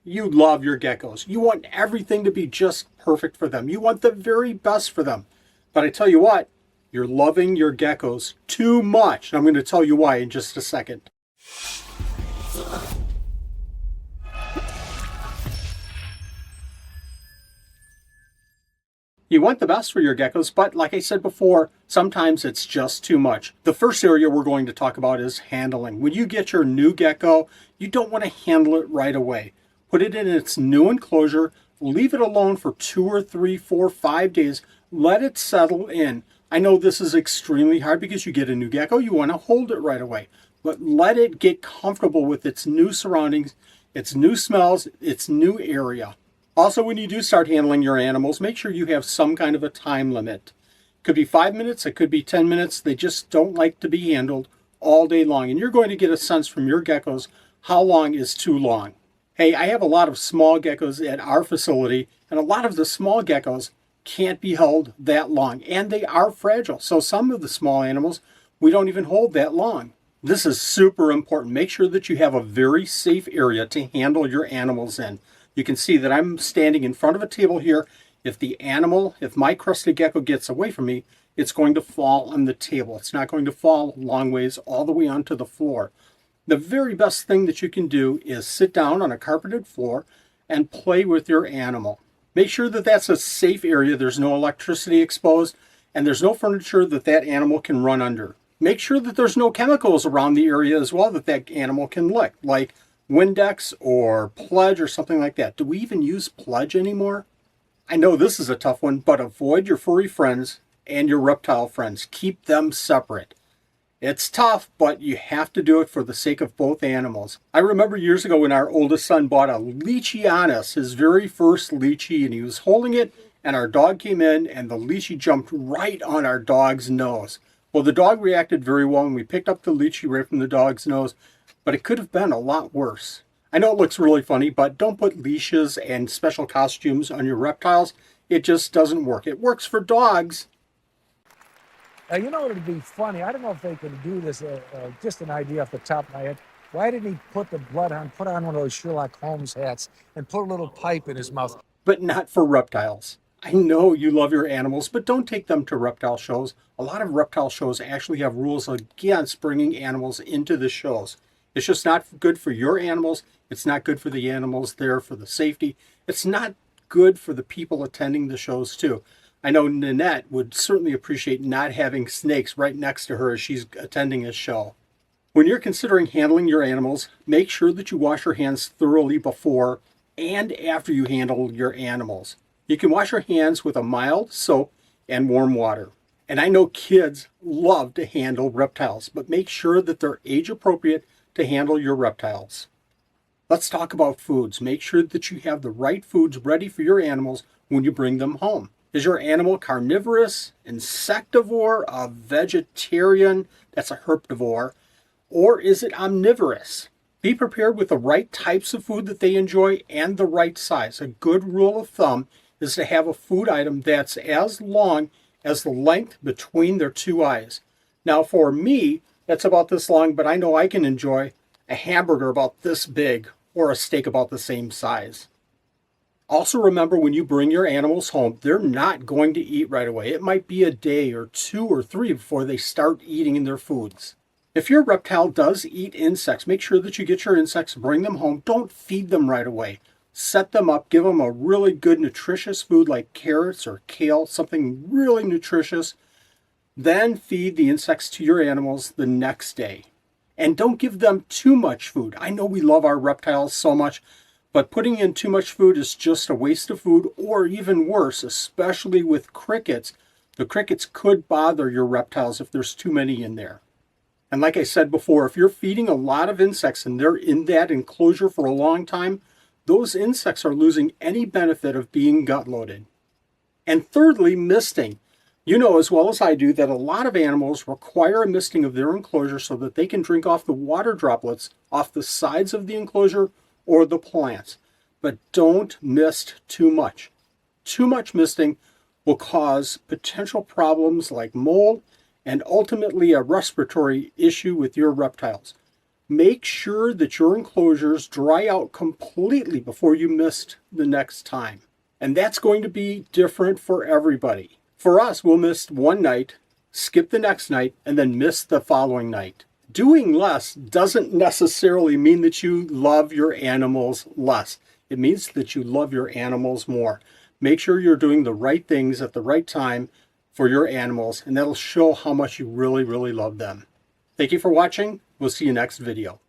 You love your geckos. You want everything to be just perfect for them. You want the very best for them. But I tell you what, you're loving your geckos too much. I'm going to tell you why in just a second. You want the best for your geckos, but like I said before, sometimes it's just too much. The first area we're going to talk about is handling. When you get your new gecko, you don't want to handle it right away. Put it in its new enclosure, leave it alone for 2 or 3, 4, 5 days, let it settle in. I know this is extremely hard because you get a new gecko, you want to hold it right away, but let it get comfortable with its new surroundings, its new smells, its new area. Also, when you do start handling your animals, make sure you have some kind of a time limit. It could be 5 minutes, it could be 10 minutes. They just don't like to be handled all day long. And you're going to get a sense from your geckos how long is too long. Hey, I have a lot of small geckos at our facility, and a lot of the small geckos can't be held that long, and they are fragile. So some of the small animals, we don't even hold that long. This is super important. Make sure that you have a very safe area to handle your animals in. You can see that I'm standing in front of a table here. If my crested gecko gets away from me, it's going to fall on the table. It's not going to fall long ways all the way onto the floor. The very best thing that you can do is sit down on a carpeted floor and play with your animal. Make sure that that's a safe area. There's no electricity exposed, and there's no furniture that animal can run under. Make sure that there's no chemicals around the area as well that animal can lick, like Windex or Pledge or something like that. Do we even use Pledge anymore? I know this is a tough one, but avoid your furry friends and your reptile friends. Keep them separate. It's tough, but you have to do it for the sake of both animals. I remember years ago when our oldest son bought a Leachianus, his very first Leachy, and he was holding it, and our dog came in, and the Leachy jumped right on our dog's nose. Well, the dog reacted very well, and we picked up the Leachy right from the dog's nose, but it could have been a lot worse. I know it looks really funny, but don't put leashes and special costumes on your reptiles. It just doesn't work. It works for dogs. You know what would be funny? I don't know if they could do this, just an idea off the top of my head. Why didn't he put on one of those Sherlock Holmes hats and put a little pipe in his mouth? But not for reptiles. I know you love your animals, but don't take them to reptile shows. A lot of reptile shows actually have rules against bringing animals into the shows. It's just not good for your animals. It's not good for the animals there for the safety. It's not good for the people attending the shows too. I know Nanette would certainly appreciate not having snakes right next to her as she's attending a show. When you're considering handling your animals, make sure that you wash your hands thoroughly before and after you handle your animals. You can wash your hands with a mild soap and warm water. And I know kids love to handle reptiles, but make sure that they're age appropriate to handle your reptiles. Let's talk about foods. Make sure that you have the right foods ready for your animals when you bring them home. Is your animal carnivorous, insectivore, a vegetarian, that's a herpivore, or is it omnivorous? Be prepared with the right types of food that they enjoy and the right size. A good rule of thumb is to have a food item that's as long as the length between their two eyes. Now for me, that's about this long, but I know I can enjoy a hamburger about this big or a steak about the same size. Also remember, when you bring your animals home, they're not going to eat right away. It might be a day or 2 or 3 before they start eating their foods. If your reptile does eat insects, make sure that you get your insects, bring them home. Don't feed them right away. Set them up, give them a really good nutritious food like carrots or kale, something really nutritious. Then feed the insects to your animals the next day. And don't give them too much food. I know we love our reptiles so much, but putting in too much food is just a waste of food, or even worse, especially with crickets. The crickets could bother your reptiles if there's too many in there. And like I said before, if you're feeding a lot of insects and they're in that enclosure for a long time, those insects are losing any benefit of being gut loaded. And thirdly, misting. You know as well as I do that a lot of animals require a misting of their enclosure so that they can drink off the water droplets off the sides of the enclosure or the plants. But don't mist too much. Too much misting will cause potential problems like mold and ultimately a respiratory issue with your reptiles. Make sure that your enclosures dry out completely before you mist the next time. And that's going to be different for everybody. For us, we'll mist one night, skip the next night, and then mist the following night. Doing less doesn't necessarily mean that you love your animals less. It means that you love your animals more. Make sure you're doing the right things at the right time for your animals, and that'll show how much you really, really love them. Thank you for watching. We'll see you next video.